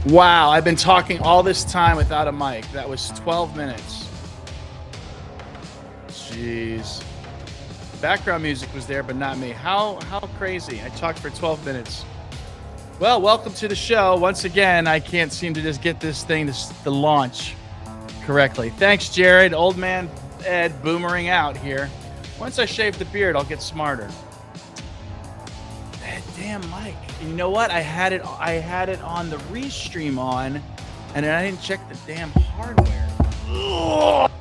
Wow, I've been talking all this time without a mic. That was 12 minutes. Jeez. Background music was there, but not me. How crazy. I talked for 12 minutes. Well, welcome to the show. Once again, I can't seem to just get this thing to launch correctly. Thanks, Jared. Old man Ed boomering out here. Once I shave the beard, I'll get smarter. That damn mic. And you know what? I had it on the restream on, and then I didn't check the damn hardware. Ugh.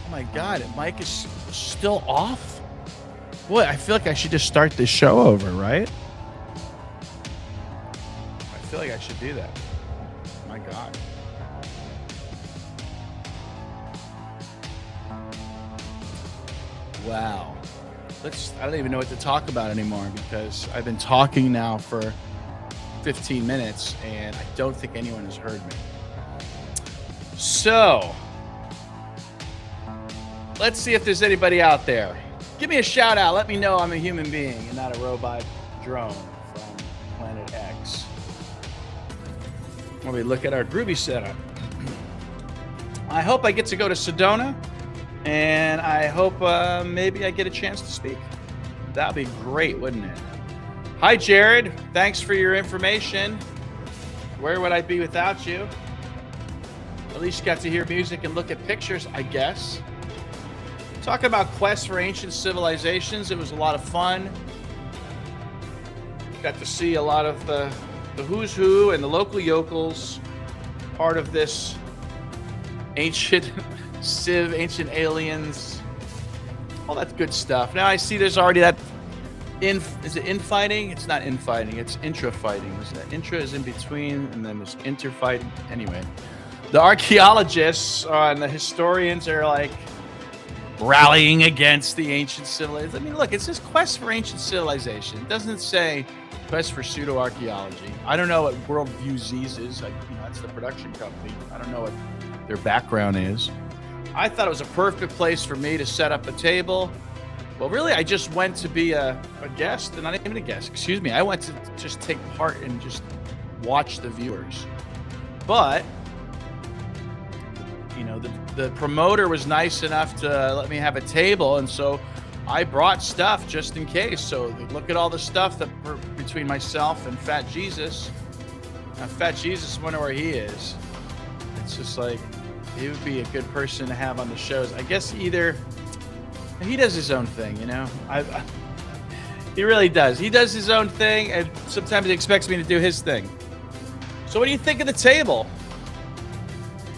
My God, mic is still off? Boy, I feel like I should just start this show over, right? I feel like I should do that. My God. Wow. I don't even know what to talk about anymore because I've been talking now for 15 minutes and I don't think anyone has heard me. So, let's see if there's anybody out there. Give me a shout out. Let me know I'm a human being and not a robot drone from Planet X. When we look at our Groovy setup. I hope I get to go to Sedona, and I hope maybe I get a chance to speak. That'd be great, wouldn't it? Hi, Jared. Thanks for your information. Where would I be without you? At least got to hear music and look at pictures, I guess. Talking about quests for ancient civilizations, it was a lot of fun. Got to see a lot of the who's who and the local yokels, part of this ancient Civ, Ancient Aliens, all that good stuff. Now I see there's already that is it infighting? It's not infighting, it's intra-fighting. Intra is in between, and then there's inter-fighting. Anyway, the archaeologists and the historians are like rallying against the ancient civilization. I mean, look, it says quest for ancient civilization. It doesn't say quest for pseudo-archaeology. I don't know what Worldview Z's is. That's the production company. I don't know what their background is. I thought it was a perfect place for me to set up a table. Well, really, I just went to be a guest, and not even a guest, excuse me. I went to just take part and just watch the viewers. But, the promoter was nice enough to let me have a table, and so I brought stuff just in case. So look at all the stuff that between myself and Fat Jesus. Now, Fat Jesus, I wonder where he is. It's just like, he would be a good person to have on the shows. I guess he does his own thing, he really does. He does his own thing, and sometimes he expects me to do his thing. So what do you think of the table?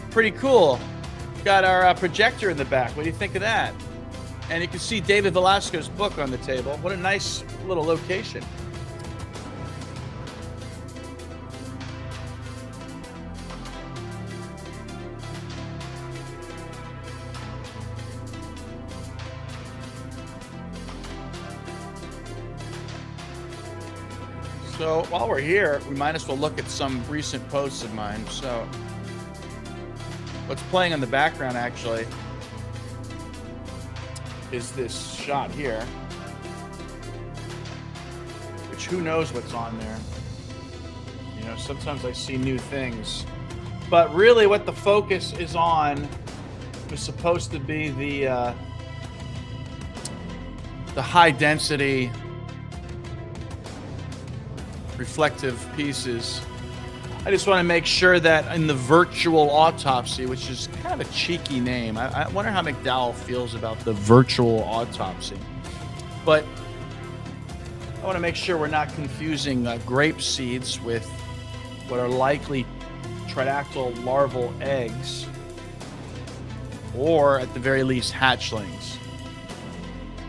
Pretty cool. Got our projector in the back. What do you think of that? And you can see David Velasco's book on the table. What a nice little location. So while we're here, we might as well look at some recent posts of mine. So what's playing in the background actually is this shot here, which who knows what's on there. Sometimes I see new things, but really what the focus is on was supposed to be the high density reflective pieces. I just want to make sure that in the virtual autopsy, which is kind of a cheeky name, I wonder how McDowell feels about the virtual autopsy. But I want to make sure we're not confusing grape seeds with what are likely tridactyl larval eggs, or at the very least hatchlings.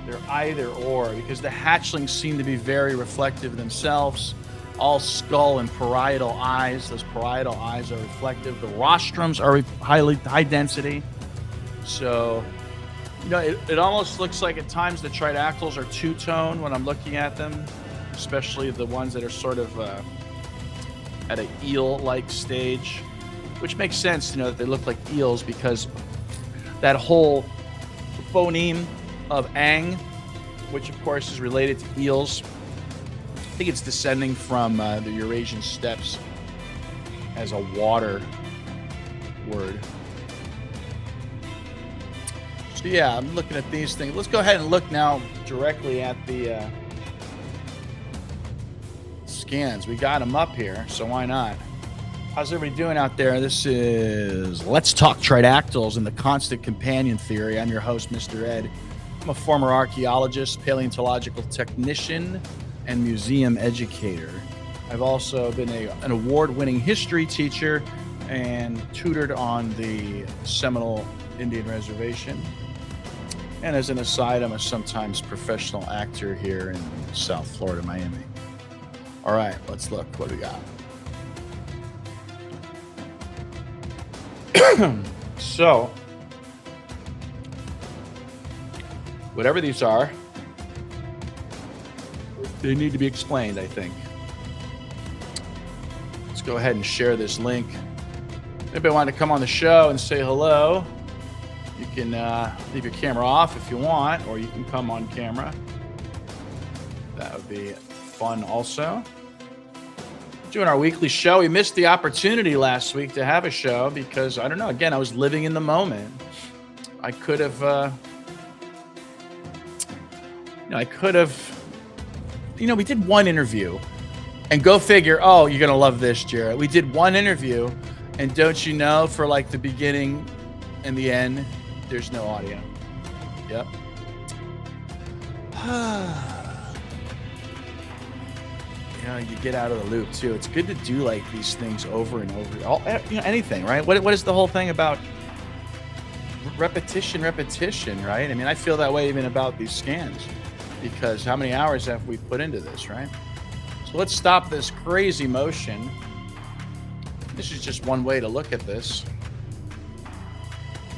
They're either or, because the hatchlings seem to be very reflective themselves. All skull and parietal eyes. Those parietal eyes are reflective. The rostrums are high density. So, it almost looks like at times the tridactyls are two-tone when I'm looking at them, especially the ones that are sort of at an eel-like stage, which makes sense, that they look like eels, because that whole phoneme of ang, which of course is related to eels, I think it's descending from the Eurasian steppes as a water word. So yeah, I'm looking at these things. Let's go ahead and look now directly at the scans. We got them up here, so why not? How's everybody doing out there? This is Let's Talk Tridactyls and the Constant Companion Theory. I'm your host, Mr. Ed. I'm a former archaeologist, paleontological technician, and museum educator. I've also been an award-winning history teacher and tutored on the Seminole Indian Reservation. And as an aside, I'm a sometimes professional actor here in South Florida, Miami. All right, let's look. What do we got? So, whatever these are, they need to be explained, I think. Let's go ahead and share this link. If anybody want to come on the show and say hello, you can leave your camera off if you want, or you can come on camera. That would be fun also. Doing our weekly show. We missed the opportunity last week to have a show because, I don't know, again, I was living in the moment. I could have, we did one interview, and go figure, oh, you're going to love this, Jared. We did one interview, and don't you know, for like the beginning and the end, there's no audio. Yep. You get out of the loop too. It's good to do like these things over and over. Anything, right? What is the whole thing about repetition, right? I mean, I feel that way even about these scans, because how many hours have we put into this, right? So let's stop this crazy motion. This is just one way to look at this.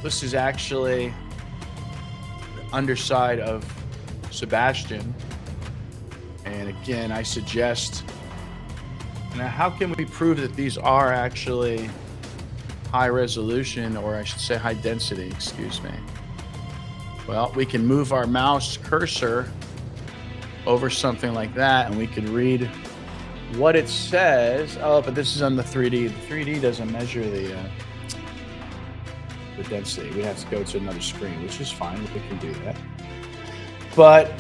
This is actually the underside of Sebastian. And again, I suggest, now how can we prove that these are actually high resolution, or I should say high density, excuse me? Well, we can move our mouse cursor over something like that and we can read what it says. Oh, but this is on the 3D. The 3D doesn't measure the density. We have to go to another screen, which is fine. We can do that. But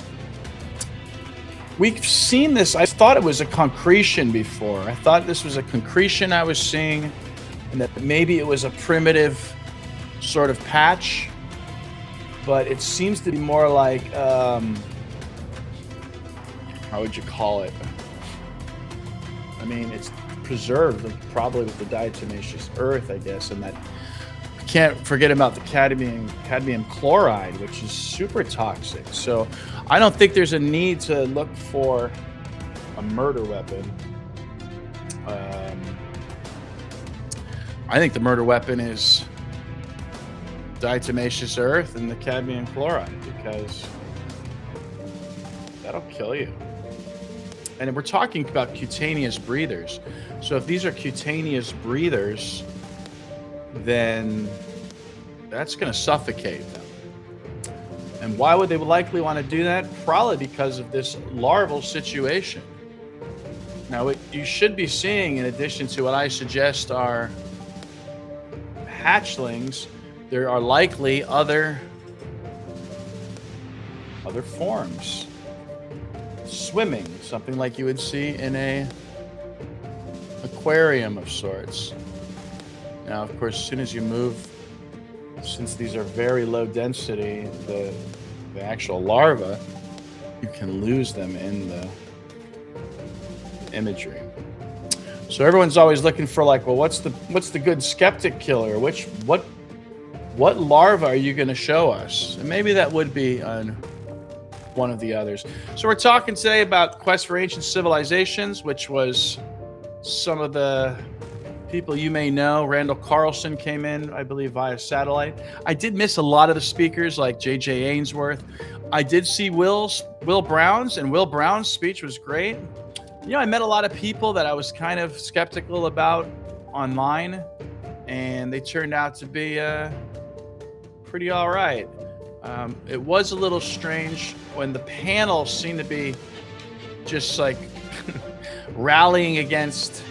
we've seen this. I thought it was a concretion before. I thought this was a concretion I was seeing, and that maybe it was a primitive sort of patch. But it seems to be more like, how would you call it? I mean, it's preserved, like, probably with the diatomaceous earth, I guess, and that we can't forget about the cadmium chloride, which is super toxic. So I don't think there's a need to look for a murder weapon. I think the murder weapon is diatomaceous earth and the cadmium chloride, because that'll kill you. And we're talking about cutaneous breathers. So if these are cutaneous breathers, then that's going to suffocate them. And why would they likely want to do that? Probably because of this larval situation. Now, what you should be seeing, in addition to what I suggest are hatchlings, there are likely other forms. Swimming, something like you would see in a aquarium of sorts. Now, of course, as soon as you move, since these are very low density, the actual larva, you can lose them in the imagery. So everyone's always looking for, like, well, what's the good skeptic killer? What larva are you going to show us? And maybe that would be on one of the others. So we're talking today about Quest for Ancient Civilizations, which was some of the people you may know. Randall Carlson came in, I believe, via satellite. I did miss a lot of the speakers, like J.J. Ainsworth. I did see Will Brown's, and Will Brown's speech was great. You know, I met a lot of people that I was kind of skeptical about online, and they turned out to be pretty all right. It was a little strange when the panel seemed to be just like rallying against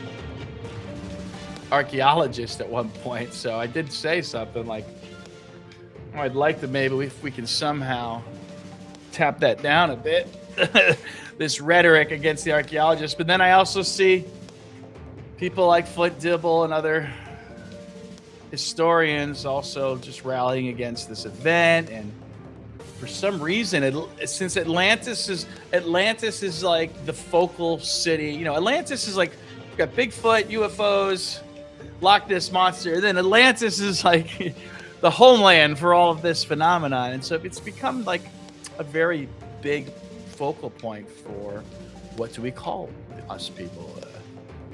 archaeologists at one point. So I did say something like, oh, I'd like to maybe if we can somehow tap that down a bit, this rhetoric against the archaeologists. But then I also see people like Foot Dibble and other historians also just rallying against this event. And for some reason, since Atlantis is like the focal city, you know, Atlantis is like, you've got Bigfoot, UFOs, Loch Ness Monster, and then Atlantis is like the homeland for all of this phenomenon. And so it's become like a very big focal point for, what do we call us people?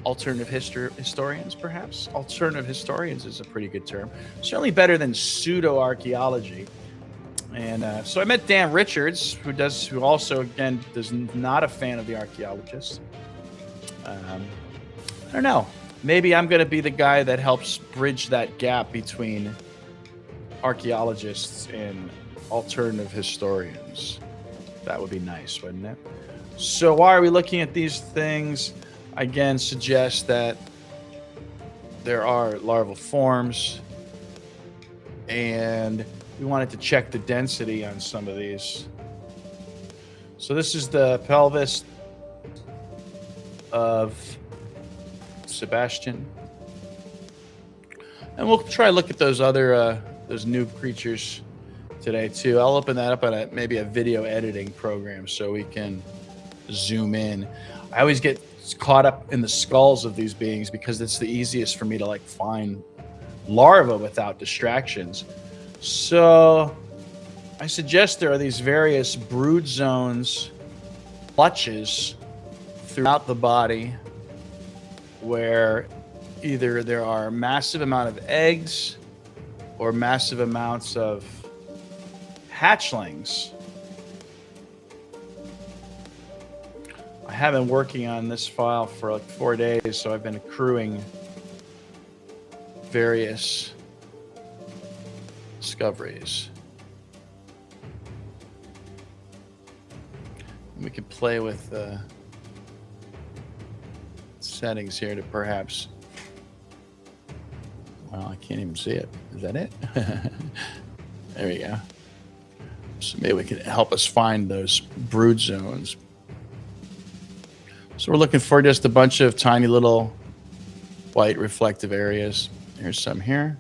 Alternative historians, perhaps? Alternative historians is a pretty good term. Certainly better than pseudo-archaeology. And so I met Dan Richards, who also, again, is not a fan of the archaeologists. I don't know. Maybe I'm going to be the guy that helps bridge that gap between archaeologists and alternative historians. That would be nice, wouldn't it? So why are we looking at these things? Again, suggest that there are larval forms, and we wanted to check the density on some of these. So this is the pelvis of Sebastian, and we'll try to look at those other those new creatures today too. I'll open that up on maybe a video editing program so we can zoom in. I always get caught up in the skulls of these beings because it's the easiest for me to like find larvae without distractions. So I suggest there are these various brood zones, clutches throughout the body where either there are massive amount of eggs or massive amounts of hatchlings. I have been working on this file for like 4 days, so I've been accruing various discoveries. We could play with settings here to perhaps, well, I can't even see it. Is that it? There we go. So maybe we could help us find those brood zones. So we're looking for just a bunch of tiny little white reflective areas. Here's some here.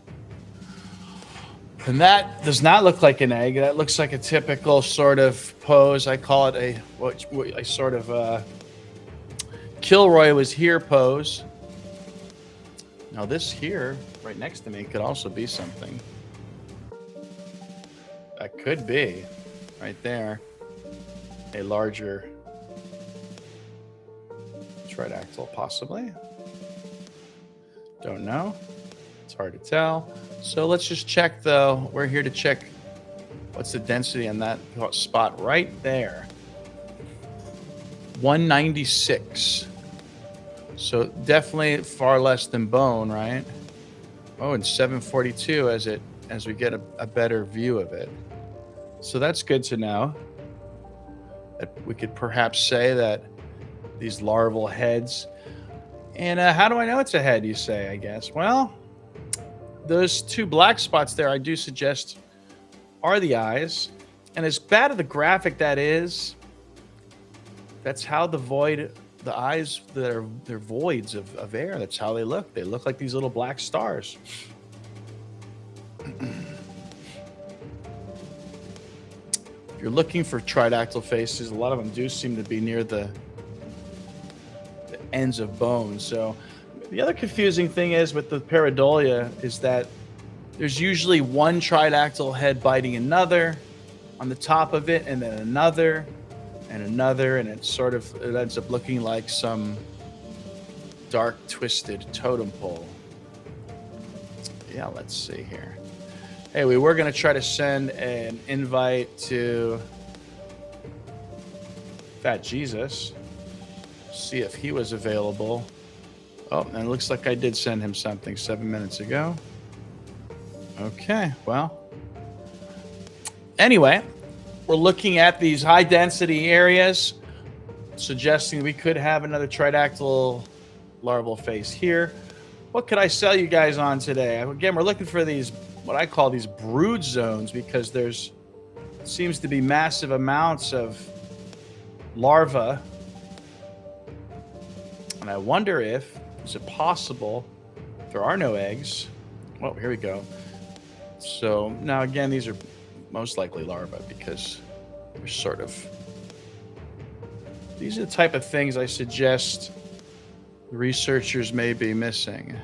And that does not look like an egg. That looks like a typical sort of pose. I call it a sort of Kilroy was here pose. Now this here, right next to me, could also be something. That could be, right there, a larger Tridactyl, possibly. Don't know. It's hard to tell. So let's just check, though. We're here to check what's the density on that spot right there. 196. So definitely far less than bone, right? Oh, and 742 as we get a better view of it. So that's good to know. That we could perhaps say that these larval heads. And how do I know it's a head, you say, I guess? Well, those two black spots there, I do suggest, are the eyes. And as bad of the graphic that is, that's how the eyes that are, they're voids of air. That's how they look. They look like these little black stars. If you're looking for tridactyl faces, a lot of them do seem to be near the ends of bones. So the other confusing thing is with the pareidolia is that there's usually one tridactyl head biting another on the top of it, and then another and another, and it ends up looking like some dark twisted totem pole. Yeah, let's see here. Hey, we were going to try to send an invite to Fat Jesus, see if he was available. Oh, and it looks like I did send him something 7 minutes ago. Okay, well. Anyway, we're looking at these high density areas, suggesting we could have another tridactyl larval face here. What could I sell you guys on today? Again, we're looking for these, what I call these brood zones, because there's seems to be massive amounts of larvae. And I wonder if, is it possible, there are no eggs. Oh, here we go. So now again, these are most likely larvae because they're sort of, these are the type of things I suggest researchers may be missing.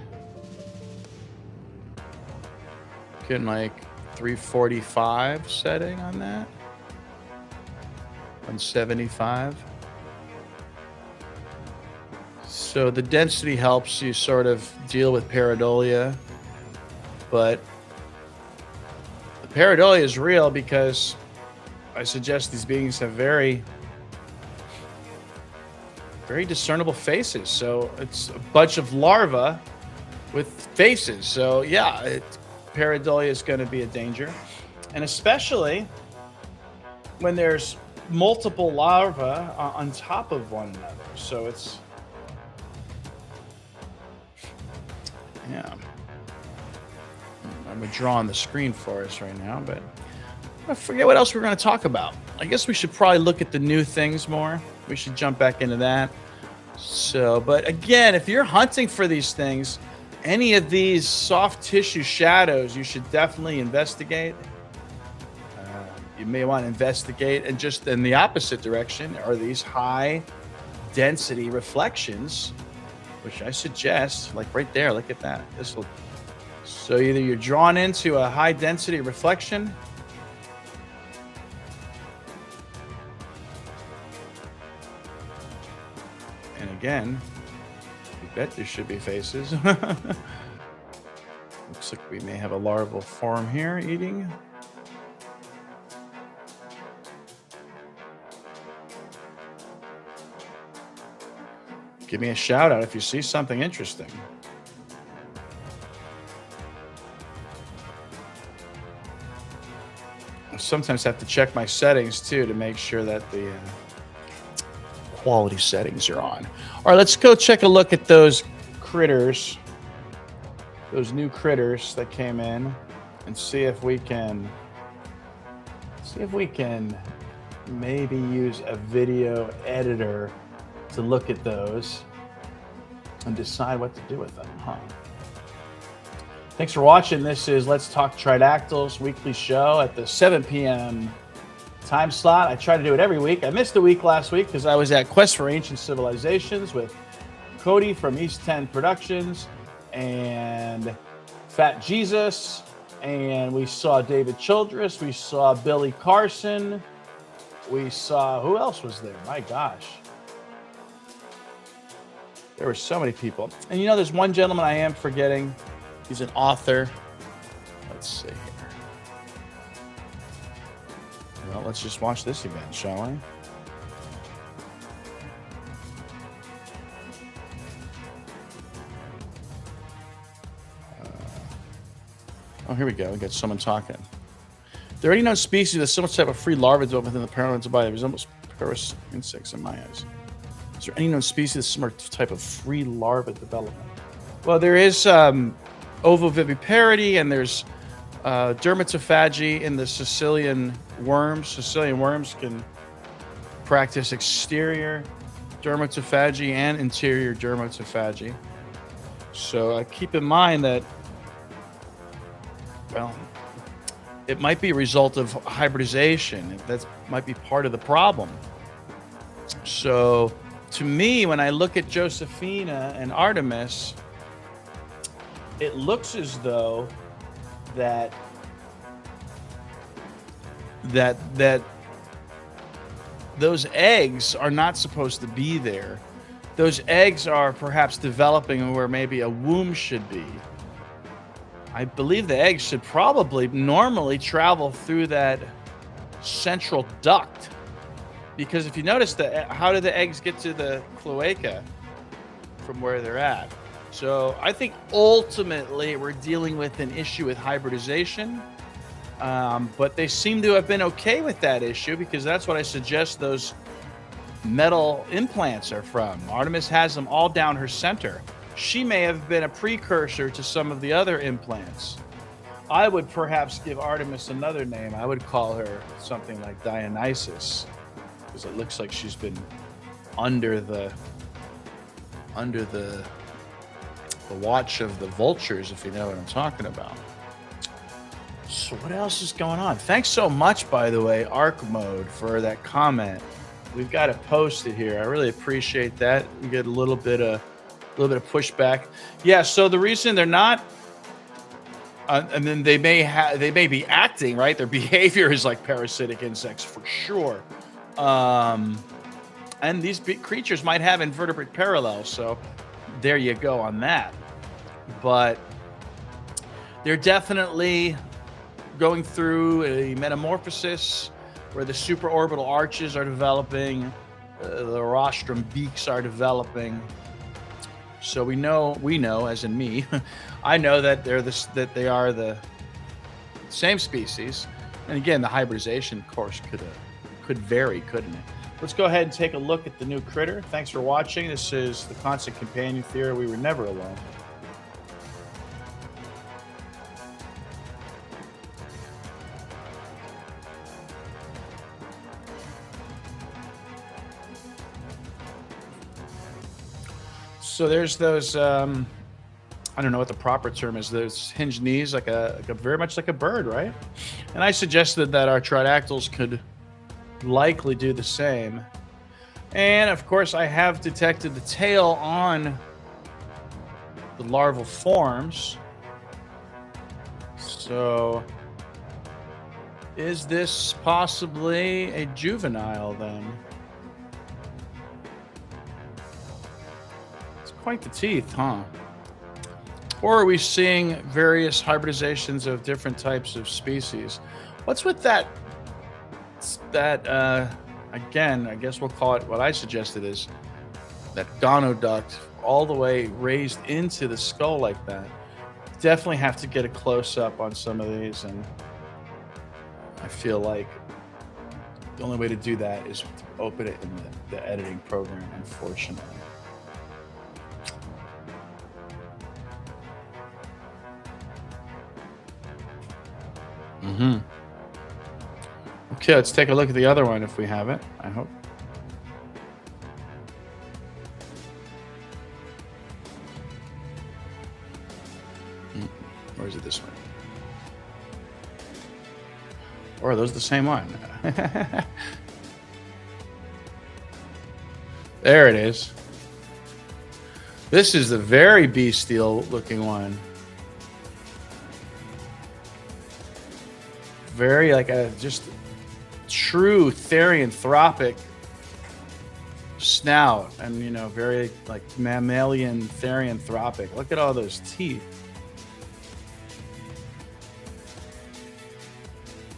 Getting like 345 setting on that. 175. So the density helps you sort of deal with pareidolia, but the pareidolia is real because I suggest these beings have very, very discernible faces. So it's a bunch of larvae with faces. So yeah, pareidolia is going to be a danger, and especially when there's multiple larvae on top of one another. So it's, yeah, I'm drawing the screen for us right now, but I forget what else we're going to talk about. I guess we should probably look at the new things more. We should jump back into that. So, but again, if you're hunting for these things, any of these soft tissue shadows, you should definitely investigate. You may want to investigate, and just in the opposite direction are these high density reflections, which I suggest, like right there, look at that. This will So either you're drawn into a high density reflection, and again, you bet there should be faces. Looks like we may have a larval form here eating. Give me a shout out if you see something interesting. I sometimes have to check my settings too to make sure that the quality settings are on. All right, let's go check a look at those critters, those new critters that came in, and see if we can maybe use a video editor to look at those and decide what to do with them, huh? Thanks for watching. This is Let's Talk Tridactyls weekly show at the 7 p.m. time slot. I try to do it every week. I missed a week last week because I was at Quest for Ancient Civilizations with Cody from East 10 Productions and Fat Jesus, and we saw David Childress, we saw Billy Carson, we saw, who else was there? My gosh. There were so many people. And you know, there's one gentleman I am forgetting. He's an author. Let's see here. Well, let's just watch this event, shall we? Oh, here we go. We got someone talking. There are any known species with similar type of free larvae developed within the parallel body that resembles Paris insects in my eyes. Is there any known species with similar type of free larva development? Well, there is ovoviviparity, and there's dermatophagy in the Sicilian worms. Sicilian worms can practice exterior dermatophagy and interior dermatophagy. So keep in mind that, well, it might be a result of hybridization. That might be part of the problem. So to me, when I look at Josephina and Artemis, it looks as though that those eggs are not supposed to be there. Those eggs are perhaps developing where maybe a womb should be. I believe the eggs should probably normally travel through that central duct, because if you notice, how do the eggs get to the cloaca from where they're at? So I think ultimately we're dealing with an issue with hybridization, but they seem to have been okay with that issue, because that's what I suggest those metal implants are from. Artemis has them all down her center. She may have been a precursor to some of the other implants. I would perhaps give Artemis another name. I would call her something like Dionysus, because it looks like she's been under the watch of the vultures, if you know what I'm talking about. So what else is going on? Thanks so much, by the way, Arc Mode, for that comment. We've got it posted here. I really appreciate that. We get a little bit of pushback. Yeah, so the reason they're not, and then they may be acting, right? Their behavior is like parasitic insects for sure. And these creatures might have invertebrate parallels, so there you go on that. But they're definitely going through a metamorphosis where the supraorbital arches are developing, the rostrum beaks are developing. So we know, as in me, I know that they are the same species. And again, the hybridization course could vary, couldn't it? Let's go ahead and take a look at the new critter. Thanks for watching. This is the Constant Companion Theory. We were never alone. So there's those, I don't know what the proper term is, those hinged knees, like a very much like a bird, right? And I suggested that our Tridactyls could likely do the same. And of course, I have detected the tail on the larval forms. So, is this possibly a juvenile then? It's quite the teeth, huh? Or are we seeing various hybridizations of different types of species? What's with that? Again, I guess we'll call it what I suggested is that gonoduct all the way raised into the skull like that. Definitely have to get a close up on some of these, and I feel like the only way to do that is to open it in the editing program, unfortunately. Okay, let's take a look at the other one if we have it, I hope. Or is it this one? Or are those the same one? There it is. This is the very bestial looking one. Very like a just true therianthropic snout, and you know, very like mammalian therianthropic. Look at all those teeth.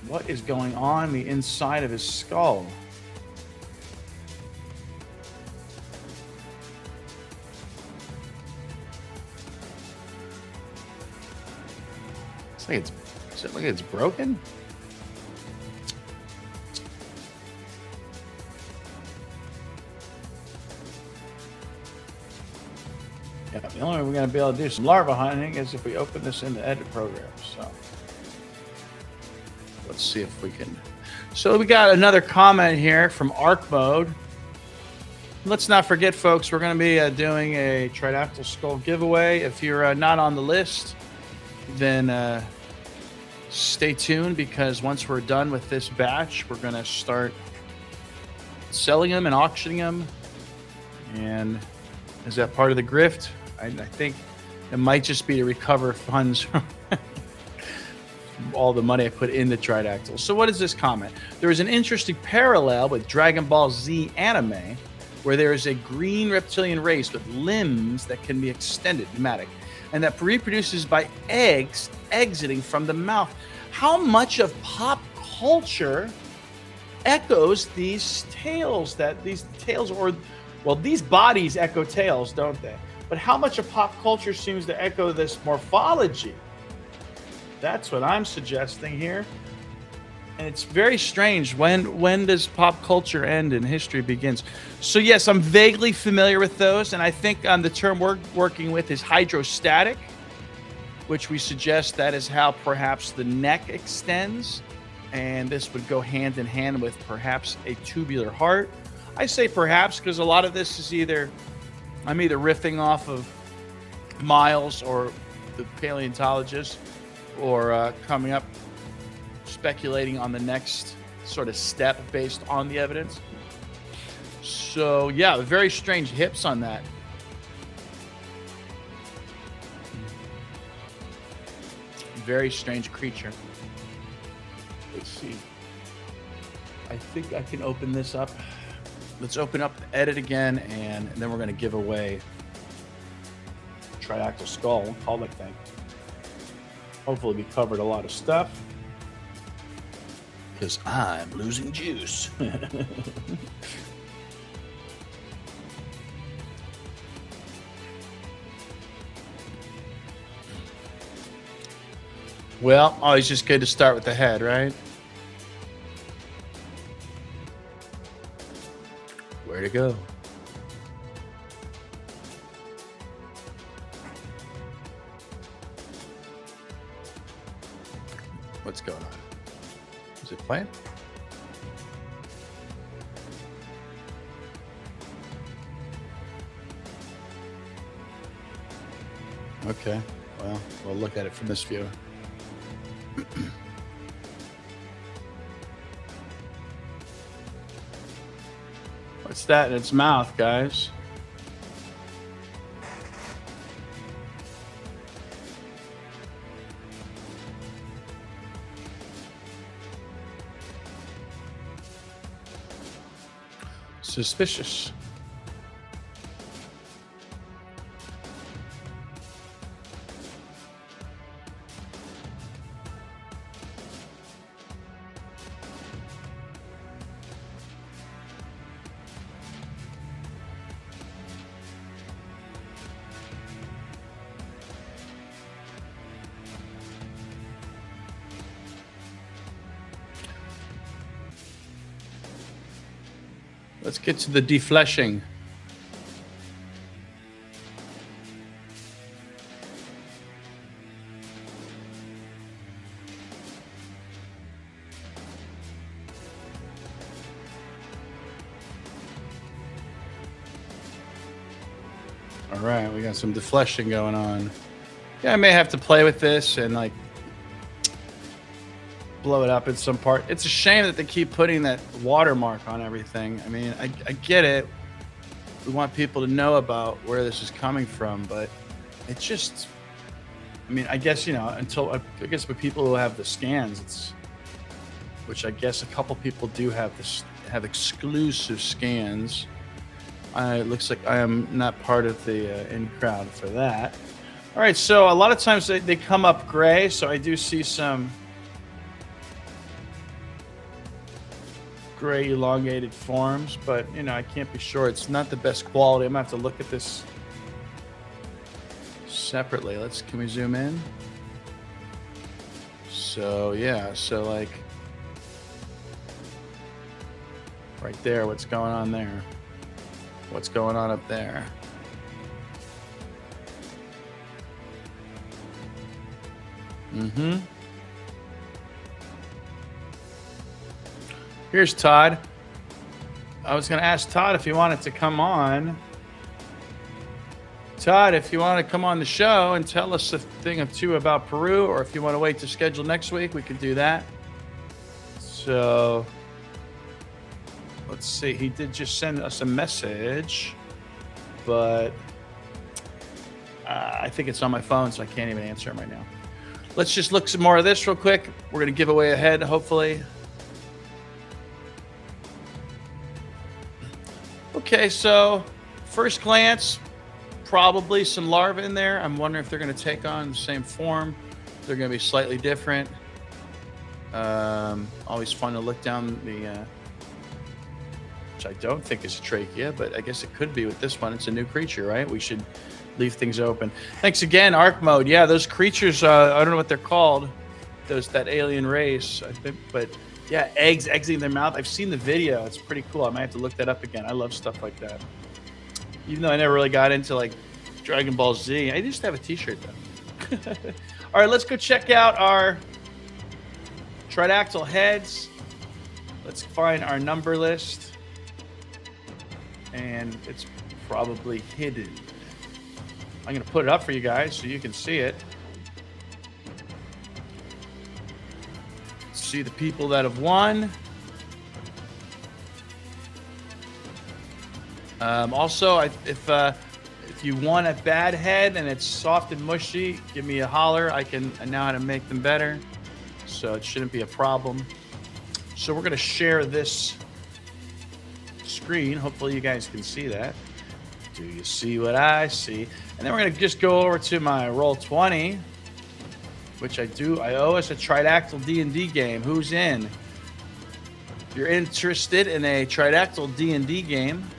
What is going on the inside of his skull? Does it look like it's broken? Yeah, the only way we're going to be able to do some larva hunting is if we open this in the edit program. So let's see if we can. So we got another comment here from Arc Mode. Let's not forget, folks, we're going to be doing a Tridactyl skull giveaway. If you're not on the list, then stay tuned, because once we're done with this batch, we're going to start selling them and auctioning them. And is that part of the grift? I think it might just be to recover funds from all the money I put in the Tridactyls. So what is this comment? There is an interesting parallel with Dragon Ball Z anime, where there is a green reptilian race with limbs that can be extended, pneumatic, and that reproduces by eggs exiting from the mouth. How much of pop culture echoes these tales? Well, these bodies echo tales, don't they? But how much of pop culture seems to echo this morphology? That's what I'm suggesting here. And it's very strange. When does pop culture end and history begins? So yes, I'm vaguely familiar with those, and I think the term we're working with is hydrostatic, which we suggest that is how perhaps the neck extends, and this would go hand in hand with perhaps a tubular heart. I say perhaps because a lot of this is I'm either riffing off of Miles or the paleontologist, or coming up speculating on the next sort of step based on the evidence. So yeah, very strange hips on that. Very strange creature. Let's see. I think I can open this up. Let's open up the edit again, and then we're going to give away Tridactyl skull. We'll call that thing. Hopefully we covered a lot of stuff, because I'm losing juice. Well, always just good to start with the head, right? Where to go? What's going on? Is it playing? Okay, well, we'll look at it from this view. What's that in its mouth, guys? Suspicious. Let's get to the defleshing. All right, we got some defleshing going on. Yeah, I may have to play with this and like blow it up in some part. It's a shame that they keep putting that watermark on everything. I mean, I get it. We want people to know about where this is coming from, but it just, I mean, I guess, you know, until, I guess for people who have the scans, it's, which I guess a couple people do have this, have exclusive scans. It looks like I am not part of the in crowd for that. All right, so a lot of times they come up gray, so I do see some gray elongated forms, but you know, I can't be sure. It's not the best quality. I'm gonna have to look at this separately. Can we zoom in? So yeah, so like right there, what's going on there? What's going on up there? Here's Todd. I was going to ask Todd if he wanted to come on. Todd, if you want to come on the show and tell us a thing or two about Peru, or if you want to wait to schedule next week, we could do that. So let's see. He did just send us a message, but I think it's on my phone, so I can't even answer him right now. Let's just look some more of this real quick. We're going to give away a head, hopefully. Okay, so first glance, probably some larvae in there. I'm wondering if they're going to take on the same form. They're going to be slightly different. Always fun to look down the, which I don't think is a trachea, but I guess it could be with this one. It's a new creature, right? We should leave things open. Thanks again, Arc Mode. Yeah, those creatures, I don't know what they're called. That alien race, I think, but yeah, eggs exiting their mouth. I've seen the video. It's pretty cool. I might have to look that up again. I love stuff like that. Even though I never really got into like Dragon Ball Z. I used to have a t-shirt though. All right, let's go check out our Tridactyl heads. Let's find our number list. And it's probably hidden. I'm going to put it up for you guys so you can see it. See the people that have won. Also, if you want a bad head and it's soft and mushy, give me a holler. I know how to make them better, so it shouldn't be a problem. So we're going to share this screen. Hopefully you guys can see that. Do you see what I see? And then we're going to just go over to my Roll20, which I owe us a Tridactyl D&D game. Who's in? If you're interested in a Tridactyl D&D game,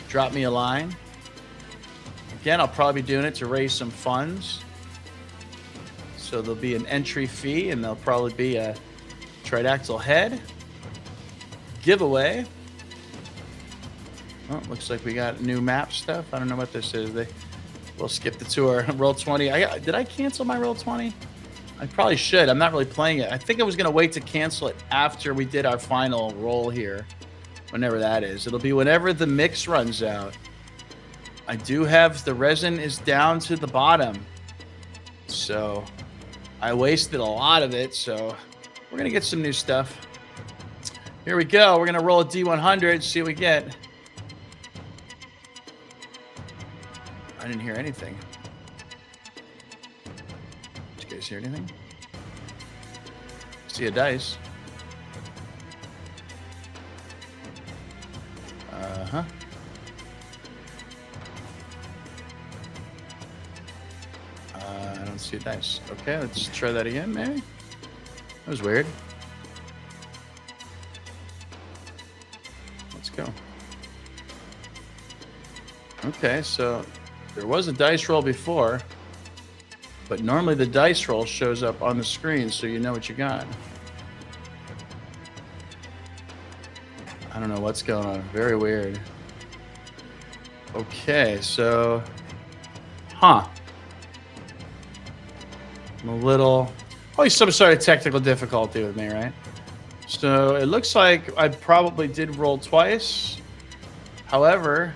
drop me a line. Again, I'll probably be doing it to raise some funds. So there'll be an entry fee, and there'll probably be a Tridactyl head giveaway. Oh, looks like we got new map stuff. I don't know what this is. We'll skip the tour. Roll20. Did I cancel my Roll20? I probably should. I'm not really playing it. I think I was going to wait to cancel it after we did our final roll here, whenever that is. It'll be whenever the mix runs out. I do have the resin is down to the bottom. So I wasted a lot of it. So we're going to get some new stuff. Here we go. We're going to roll a D100, see what we get. I didn't hear anything. Did you guys hear anything? See a dice. Uh-huh. I don't see a dice. Okay, let's try that again, maybe. That was weird. Let's go. Okay, so there was a dice roll before, but normally the dice roll shows up on the screen so you know what you got. I don't know what's going on. Very weird. Okay, so... Huh. I'm a little... Always some sort of technical difficulty with me, right? So it looks like I probably did roll twice. However...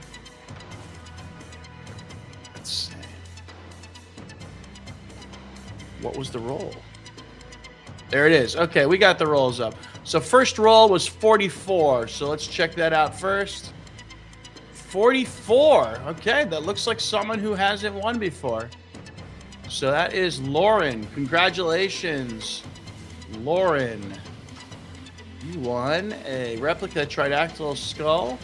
Let's see. What was the roll? There it is. Okay, we got the rolls up. So first roll was 44. So let's check that out first. 44. Okay, that looks like someone who hasn't won before. So that is Lauren. Congratulations, Lauren. You won a replica Tridactyl skull.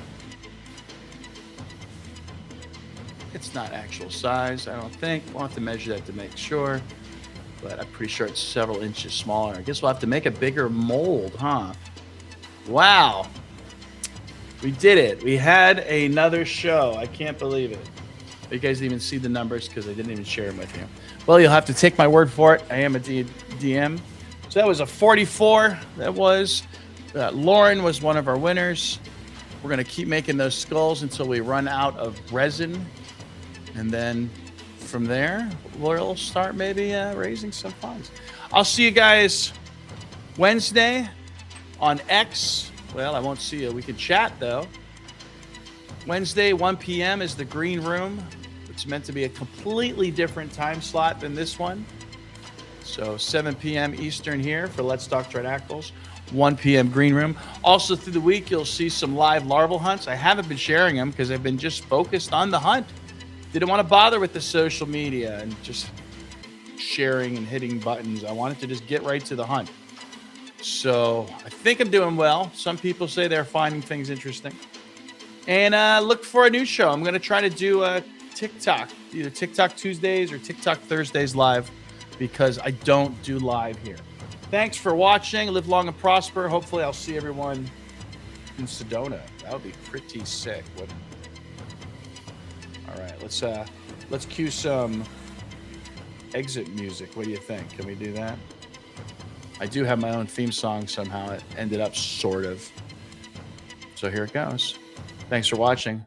It's not actual size, I don't think. We'll have to measure that to make sure. But I'm pretty sure it's several inches smaller. I guess we'll have to make a bigger mold, huh? Wow. We did it. We had another show. I can't believe it. You guys didn't even see the numbers because I didn't even share them with you. Well, you'll have to take my word for it. I am a DM. So that was a 44. That was... Lauren was one of our winners. We're going to keep making those skulls until we run out of resin. And then from there, we'll start maybe raising some funds. I'll see you guys Wednesday on X. Well, I won't see you. We can chat, though. Wednesday, 1 p.m. is the green room. It's meant to be a completely different time slot than this one. So 7 p.m. Eastern here for Let's Talk Tridactyls. 1 p.m. green room. Also through the week, you'll see some live larval hunts. I haven't been sharing them because I've been just focused on the hunt. Didn't want to bother with the social media and just sharing and hitting buttons. I wanted to just get right to the hunt. So I think I'm doing well. Some people say they're finding things interesting. And look for a new show. I'm going to try to do a TikTok, either TikTok Tuesdays or TikTok Thursdays live, because I don't do live here. Thanks for watching. Live long and prosper. Hopefully I'll see everyone in Sedona. That would be pretty sick, wouldn't it? All right, let's cue some exit music. What do you think? Can we do that? I do have my own theme song somehow. It ended up sort of. So here it goes. Thanks for watching.